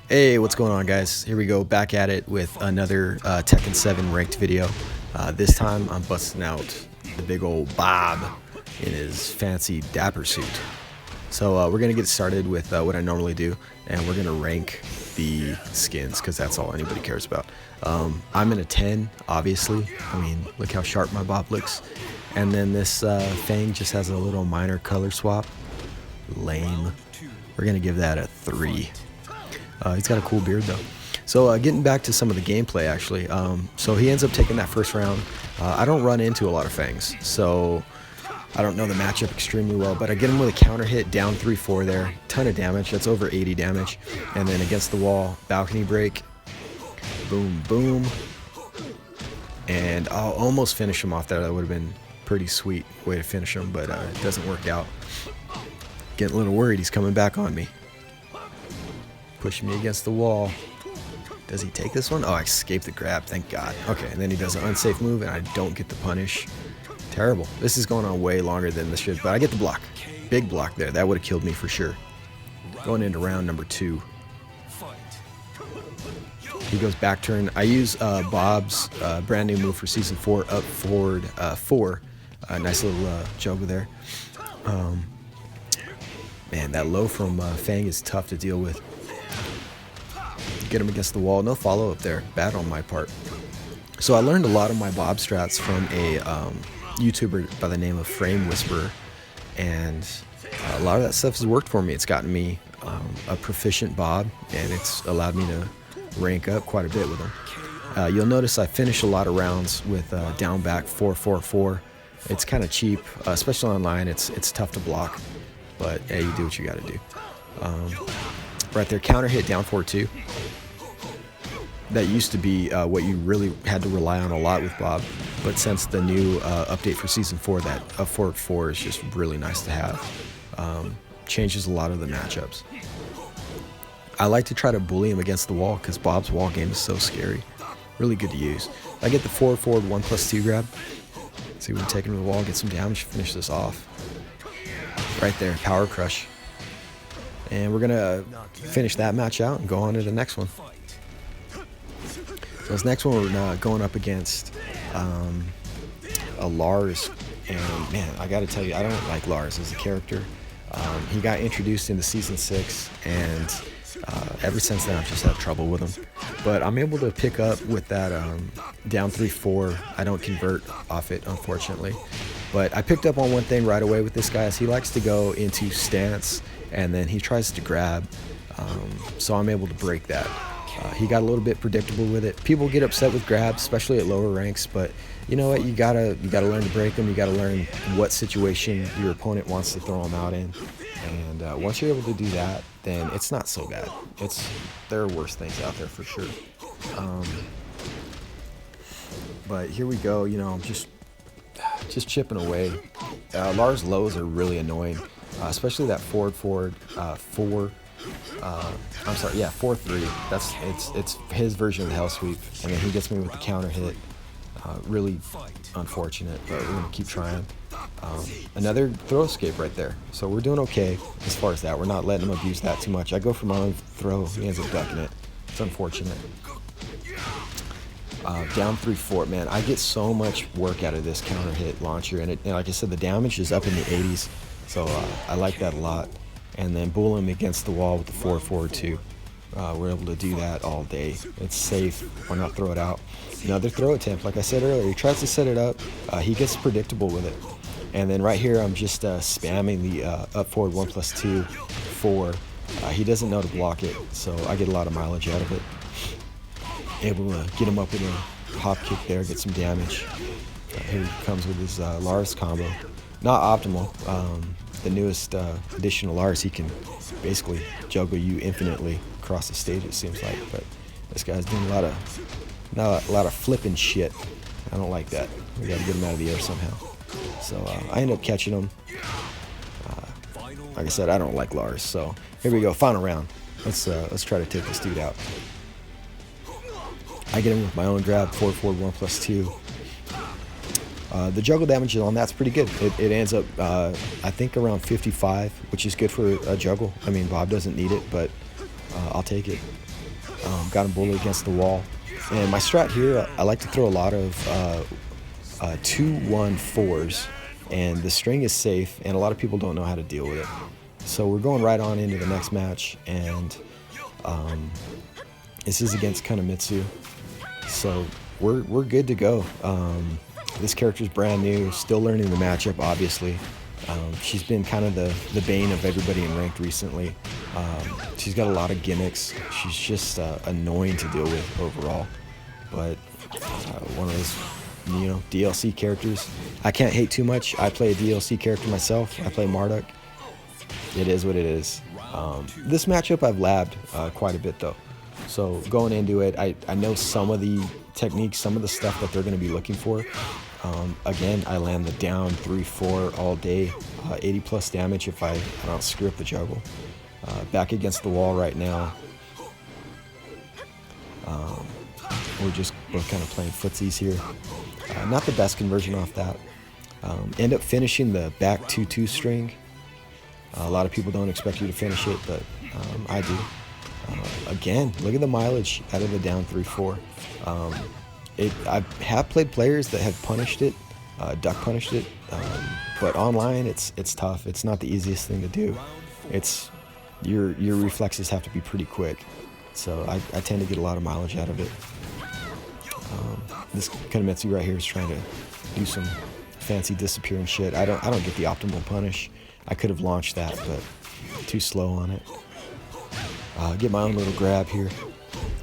Hey, what's going on, guys? Here we go, back at it with another Tekken 7 ranked video. This time I'm busting out the big old Bob in his fancy dapper suit. So we're going to get started with what I normally do, and we're going to rank the skins because that's all anybody cares about. I'm in a 10, obviously. I mean, look how sharp my Bob looks. And then this Feng just has a little minor color swap. Lame. We're going to give that a 3. He's got a cool beard though. So getting back to some of the gameplay actually. So he ends up taking that first round. I don't run into a lot of Fangs, so I don't know the matchup extremely well, but I get him with a counter hit, down 3-4 there. Ton of damage, that's over 80 damage. And then against the wall, balcony break. Boom, boom. And I'll almost finish him off there. That would have been a pretty sweet way to finish him, but it doesn't work out. Getting a little worried, he's coming back on me. Pushing me against the wall. Does he take this one? Oh, I escaped the grab, thank God. Okay, and then he does an unsafe move and I don't get the punish. Terrible. This is going on way longer than this should, but I get the block. Big block there. That would have killed me for sure. Going into round number 2. He goes back turn. I use Bob's brand new move for season 4, up forward 4. Nice little juggle there. Man, that low from Feng is tough to deal with. Get him against the wall. No follow up there. Bad on my part. So I learned a lot of my Bob strats from a YouTuber by the name of Frame Whisperer, and a lot of that stuff has worked for me. It's gotten me a proficient Bob, and it's allowed me to rank up quite a bit with him. You'll notice I finish a lot of rounds with down back 4-4-4. It's kind of cheap, especially online. It's tough to block, but hey, you do what you got to do. Right there, counter hit down 4-2. That used to be what you really had to rely on a lot with Bob, but since the new update for season 4, that up forward 4 is just really nice to have. Changes a lot of the matchups. I like to try to bully him against the wall because Bob's wall game is so scary. Really good to use. I get the forward 1+2 grab. See, we can take him to the wall, get some damage, finish this off. Right there, power crush. And we're gonna finish that match out and go on to the next one. So this next one we're going up against a Lars, and man, I gotta tell you, I don't like Lars as a character. He got introduced into season 6, and ever since then I've just had trouble with him. But I'm able to pick up with that down 3-4. I don't convert off it, unfortunately. But I picked up on one thing right away with this guy, is he likes to go into stance, and then he tries to grab, so I'm able to break that. He got a little bit predictable with it. People get upset with grabs, especially at lower ranks, but you know what? You gotta learn to break them. You gotta learn what situation your opponent wants to throw them out in, and once you're able to do that, then it's not so bad. There are worse things out there for sure. But here we go. You know, just chipping away. Lars lows are really annoying. Especially that forward 4. I'm sorry, yeah, 4-3. It's his version of the hell sweep, and then he gets me with the counter hit. Really unfortunate, but we're gonna keep trying. Another throw escape right there, so we're doing okay as far as that. We're not letting him abuse that too much. I go for my own throw, he ends up ducking it. It's unfortunate. Down 3-4, man, I get so much work out of this counter hit launcher, and like I said, the damage is up in the 80s. So I like that a lot. And then bull him against the wall with the 4-4-2. We're able to do that all day. It's safe. Why not throw it out? Another throw attempt. Like I said earlier, he tries to set it up. He gets predictable with it. And then right here, I'm just spamming the up forward 1+2 4. He doesn't know to block it, so I get a lot of mileage out of it. Able to get him up with a hop kick there, get some damage. Here he comes with his Lars combo. Not optimal. The newest addition of Lars, he can basically juggle you infinitely across the stage, it seems like. But this guy's doing a lot of flipping shit. I don't like that. We got to get him out of the air somehow. So I end up catching him. Like I said, I don't like Lars. So here we go, final round. Let's try to take this dude out. I get him with my own grab, 4-4 1+2. The juggle damage on that's pretty good. It ends up, I think, around 55, which is good for a juggle. I mean, Bob doesn't need it, but I'll take it. got him bullied against the wall. And my strat here, I like to throw a lot of 2-1-4s, and the string is safe, and a lot of people don't know how to deal with it. So we're going right on into the next match, and this is against Kunimitsu. So we're good to go. This character's brand new, still learning the matchup, obviously. She's been kind of the bane of everybody in ranked recently. She's got a lot of gimmicks. She's just annoying to deal with overall. But one of those, you know, DLC characters. I can't hate too much. I play a DLC character myself. I play Marduk. It is what it is. This matchup I've labbed quite a bit though. So going into it, I know some of the techniques, some of the stuff that they're going to be looking for. Again, I land the down 3-4 all day, 80 plus damage if I don't screw up the juggle. Back against the wall right now. We're just both kind of playing footsies here. Not the best conversion off that. End up finishing the back 2-2 string. A lot of people don't expect you to finish it, but I do. Again, look at the mileage out of the down 3-4. I have played players that have punished it, duck punished it, but online it's tough. It's not the easiest thing to do. It's your reflexes have to be pretty quick, so I tend to get a lot of mileage out of it. This Kunimitsu right here is trying to do some fancy disappearing shit. I don't get the optimal punish. I could have launched that, but too slow on it. Get my own little grab here.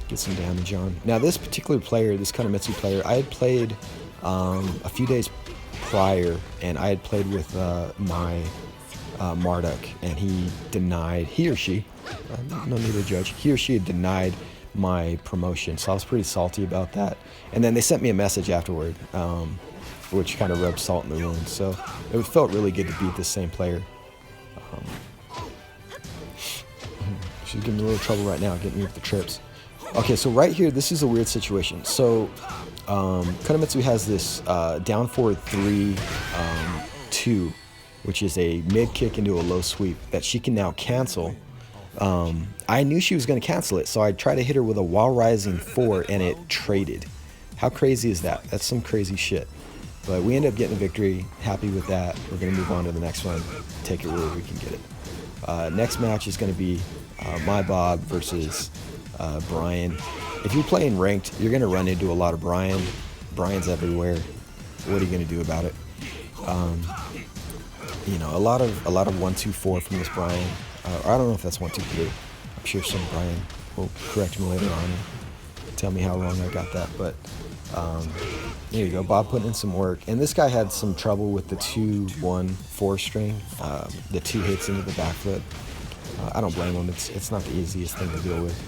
Get some damage on. Now this particular player, this Kunimitsu player, I had played a few days prior, and I had played with my Marduk, and he or she, no need to judge, he or she had denied my promotion, so I was pretty salty about that. And then they sent me a message afterward, which kind of rubbed salt in the wound, so it felt really good to beat this same player. She's giving me a little trouble right now, getting me with the trips. Okay, so right here, this is a weird situation. So Kunimitsu has this down forward 3-2, which is a mid kick into a low sweep that she can now cancel. I knew she was going to cancel it, so I tried to hit her with a while rising 4, and it traded. How crazy is that? That's some crazy shit. But we end up getting a victory. Happy with that. We're going to move on to the next one. Take it where we can get it. Next match is going to be my Bob versus Bryan. If you're playing ranked, you're going to run into a lot of Bryan. Bryan's everywhere. What are you going to do about it? You know, a lot of 1-2-4 from this Bryan. I don't know if that's 1-2-3. I'm sure some Bryan will correct me later on and tell me how wrong I got that. But there you go, Bob putting in some work. And this guy had some trouble with the 2-1-4 string, the 2 hits into the back foot. I don't blame him. It's not the easiest thing to deal with.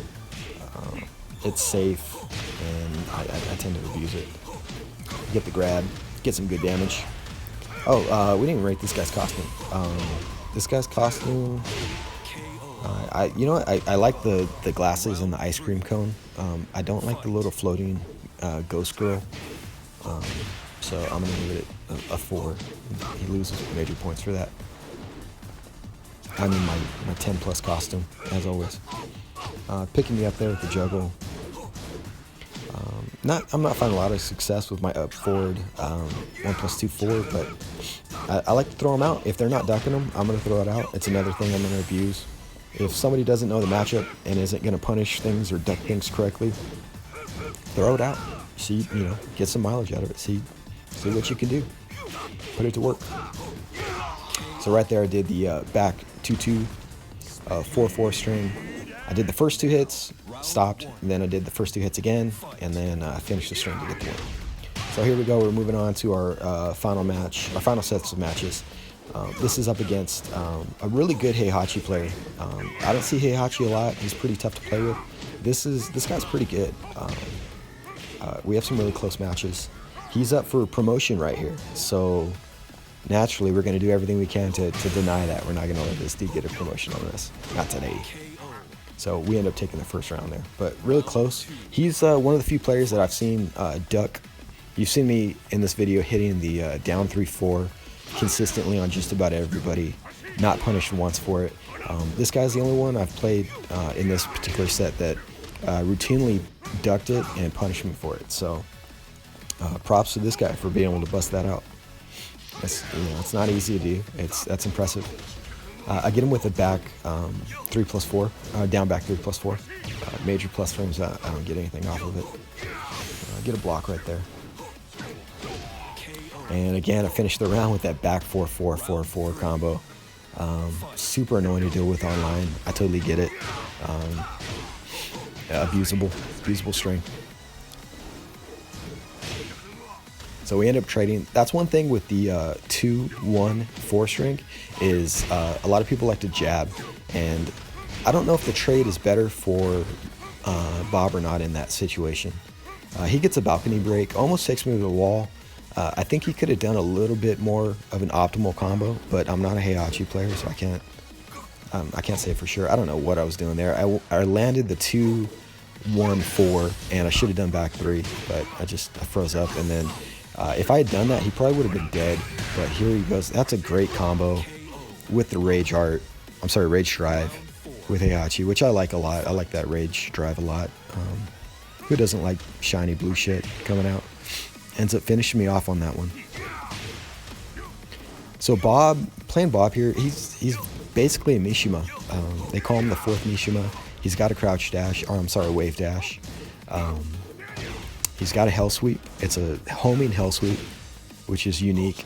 It's safe, and I tend to abuse it. Get the grab, get some good damage. Oh, we didn't rate this guy's costume. This guy's costume, you know what? I like the glasses and the ice cream cone. I don't like the little floating ghost girl. So I'm gonna give it a 4. He loses major points for that. I'm in my 10 plus costume, as always. Picking me up there with the juggle. I'm not finding a lot of success with my up forward 1+2-4, but I like to throw them out. If they're not ducking them, I'm going to throw it out. It's another thing I'm going to abuse. If somebody doesn't know the matchup and isn't going to punish things or duck things correctly, throw it out. See, you know, get some mileage out of it. See what you can do. Put it to work. So right there I did the back 2-2, 4-4 string. I did the first 2 hits, stopped, and then I did the first 2 hits again, and then I finished the string to get the win. So here we go, we're moving on to our final match, our final sets of matches. This is up against a really good Heihachi player. I don't see Heihachi a lot, he's pretty tough to play with. This guy's pretty good. We have some really close matches. He's up for promotion right here, so naturally we're going to do everything we can to deny that. We're not going to let this dude get a promotion on this, not today. So we end up taking the first round there, but really close. He's one of the few players that I've seen duck. You've seen me in this video hitting the down 3-4 consistently on just about everybody, not punished once for it. This guy's the only one I've played in this particular set that routinely ducked it and punished me for it. So props to this guy for being able to bust that out. It's not easy to do. That's impressive. I get him with a back 3+4, down back 3+4. Major plus frames, I don't get anything off of it. Get a block right there. And again, I finished the round with that back 4-4-4-4 combo. Super annoying to deal with online. I totally get it. Abusable string. So we end up trading. That's one thing with the 2-1-4 string is a lot of people like to jab, and I don't know if the trade is better for Bob or not in that situation. He gets a balcony break, almost takes me to the wall. I think he could have done a little bit more of an optimal combo, but I'm not a Heihachi player, so I can't say for sure. I don't know what I was doing there. I landed the 2-1-4, and I should have done back 3, but I froze up, and then if I had done that, he probably would have been dead. But here he goes. That's a great combo with the rage drive with Heihachi, which I like a lot. I like that rage drive a lot. Who doesn't like shiny blue shit coming out? Ends up finishing me off on that one. So playing Bob here, he's basically a Mishima. They call him the 4th Mishima. He's got a crouch dash, or I'm sorry, wave dash. He's got a hell sweep. It's a homing hell sweep, which is unique,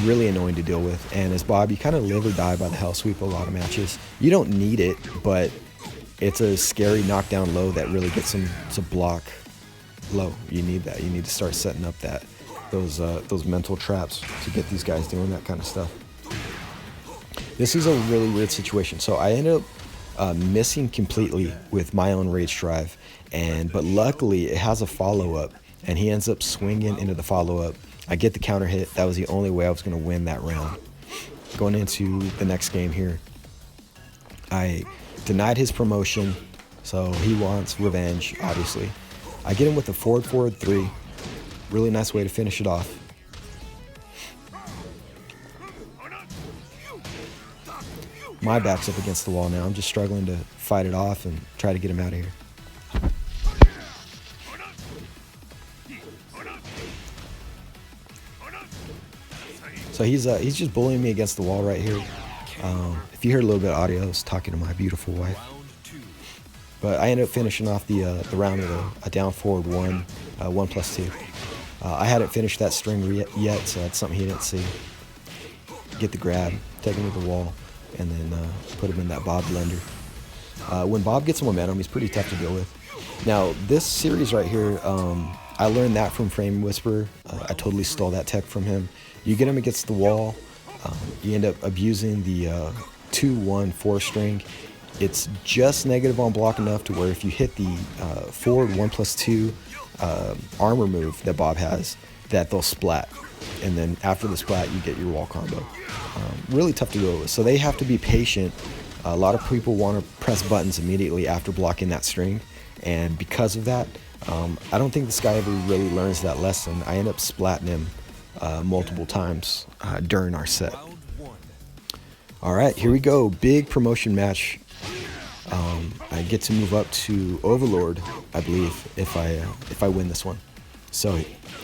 really annoying to deal with. And as Bob, you kind of live or die by the hell sweep a lot of matches. You don't need it, but it's a scary knockdown low that really gets him to block low. You need that. You need to start setting up those mental traps to get these guys doing that kind of stuff. This is a really weird situation. So I ended up missing completely with my own rage drive, but luckily it has a follow-up, and he ends up swinging into the follow-up. I get the counter hit. That was the only way I was going to win that round. Going into the next game here, I denied his promotion, so he wants revenge, obviously. I get him with a forward 3. Really nice way to finish it off. My back's up against the wall now. I'm just struggling to fight it off and try to get him out of here. So he's just bullying me against the wall right here. If you heard a little bit of audio, I was talking to my beautiful wife. But I ended up finishing off the round with a down forward 1+2. I hadn't finished that string yet, so that's something he didn't see. Get the grab, take him to the wall, and then put him in that Bob blender. When Bob gets momentum, he's pretty tough to deal with. Now, this series right here, I learned that from Frame Whisperer. I totally stole that tech from him. You get him against the wall, you end up abusing the 2-1-4 string. It's just negative on block enough to where if you hit the forward 1+2 armor move that Bob has, that they'll splat. And then after the splat, you get your wall combo. Really tough to deal with. So they have to be patient. A lot of people want to press buttons immediately after blocking that string. And because of that, I don't think this guy ever really learns that lesson. I end up splatting him multiple times during our set. All right, here we go. Big promotion match. I get to move up to Overlord, I believe, if I win this one. So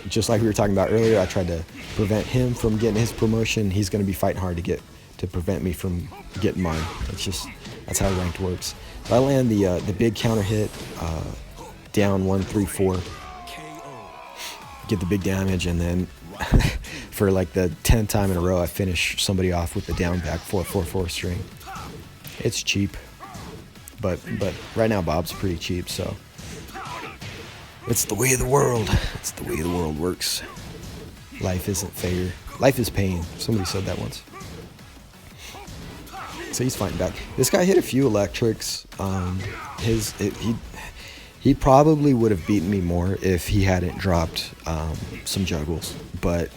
just like we were talking about earlier, I tried to prevent him from getting his promotion. He's going to be fighting hard to prevent me from getting mine. That's how ranked works. So I land the big counter hit, down 1-3-4, get the big damage, and then for like the 10th time in a row, I finish somebody off with the down back 4-4-4 string. It's cheap, but right now Bob's pretty cheap, so it's the way of the world. It's the way the world works. Life isn't fair. Life is pain. Somebody said that once. So he's fighting back. This guy hit a few electrics. He probably would have beaten me more if he hadn't dropped some juggles, but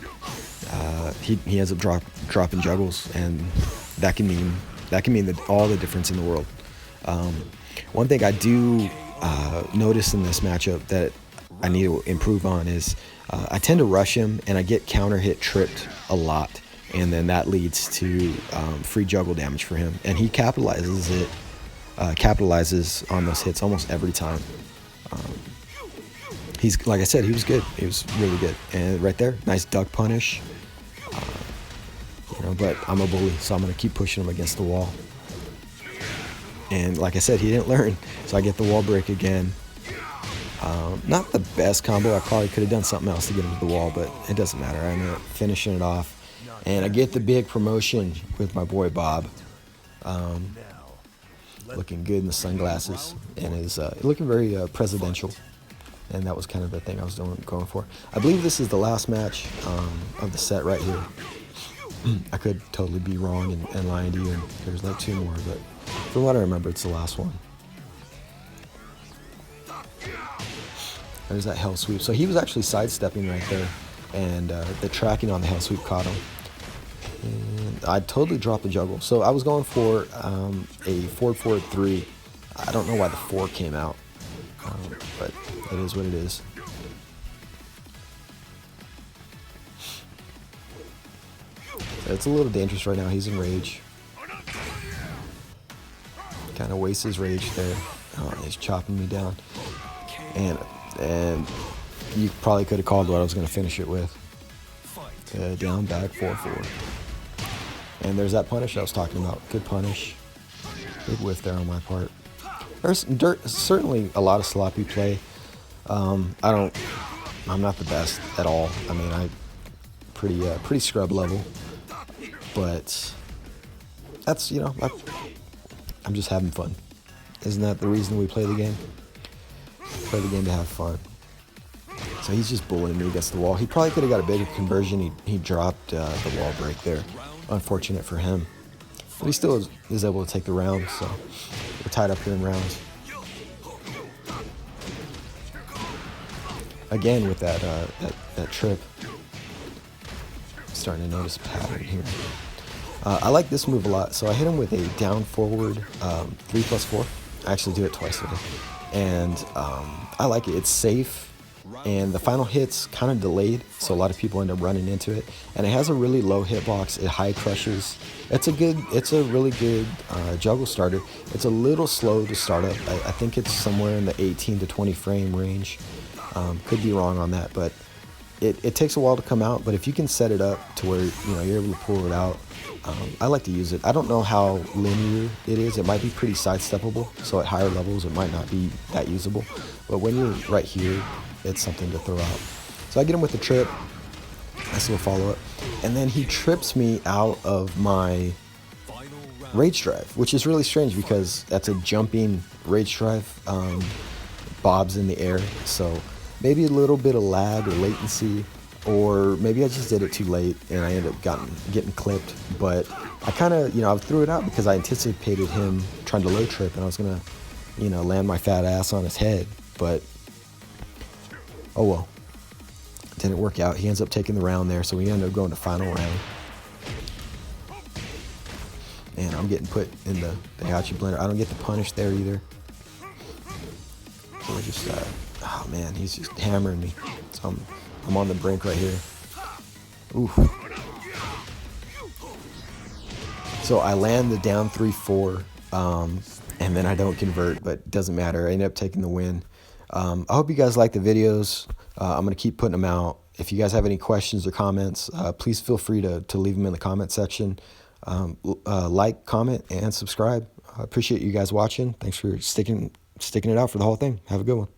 he ends up dropping juggles, and that can mean all the difference in the world. One thing I do notice in this matchup that I need to improve on is I tend to rush him, and I get counter hit tripped a lot, and then that leads to free juggle damage for him, and he capitalizes it capitalizes on those hits almost every time. He's, like I said, he was good. He was really good. And right there, nice duck punish. But I'm a bully, so I'm going to keep pushing him against the wall. And like I said, he didn't learn, so I get the wall break again. Not the best combo. I probably could have done something else to get him to the wall, but it doesn't matter. I ended up finishing it off. And I get the big promotion with my boy Bob. Looking good in the sunglasses and is looking very presidential. And that was kind of the thing I was going for. I believe this is the last match of the set right here. I could totally be wrong and lying to you, and there's like 2 more, but from what I remember, it's the last one. There's that hell sweep. So he was actually sidestepping right there, and the tracking on the hell sweep caught him. And I totally dropped the juggle. So I was going for a forward 3. I don't know why the 4 came out, but it is what it is. It's a little dangerous right now. He's in rage. Kind of wastes his rage there. Oh, he's chopping me down. And you probably could have called what I was going to finish it with. Down, back, 4-4. And there's that punish I was talking about. Good punish. Big whiff there on my part. There's certainly a lot of sloppy play. I'm not the best at all. I mean, I'm pretty scrub level. But that's, I'm just having fun. Isn't that the reason we play the game? Play the game to have fun. So he's just bullying me against the wall. He probably could have got a bigger conversion. He dropped the wall break there. Unfortunate for him. But he still is able to take the round, so we're tied up here in rounds. Again with that trip. Starting to notice a pattern here. I like this move a lot. So I hit him with a down forward 3+4. I actually do it twice today. And I like it. It's safe. And the final hit's kind of delayed, so a lot of people end up running into it. And it has a really low hitbox. It high crushes. It's a really good juggle starter. It's a little slow to start up. I think it's somewhere in the 18 to 20 frame range. Could be wrong on that, but it takes a while to come out. But if you can set it up to where you're able to pull it out, I like to use it. I don't know how linear it is. It might be pretty sidesteppable, so at higher levels it might not be that usable. But when you're right here, it's something to throw out. So I get him with the trip. Nice little follow-up. And then he trips me out of my rage drive, which is really strange because that's a jumping rage drive. Bob's in the air, so maybe a little bit of lag or latency, or maybe I just did it too late and I ended up getting clipped. But I kind of, I threw it out because I anticipated him trying to low trip and I was going to, land my fat ass on his head. But oh well, didn't work out. He ends up taking the round there, so we end up going to final round. And I'm getting put in the Heihachi blender. I don't get the punish there either. So we're just, oh man, he's just hammering me. So I'm on the brink right here. Oof. So I land the down 3-4, and then I don't convert, but it doesn't matter. I end up taking the win. I hope you guys like the videos. I'm going to keep putting them out. If you guys have any questions or comments, please feel free to leave them in the comment section. Like, comment, and subscribe. I appreciate you guys watching. Thanks for sticking it out for the whole thing. Have a good one.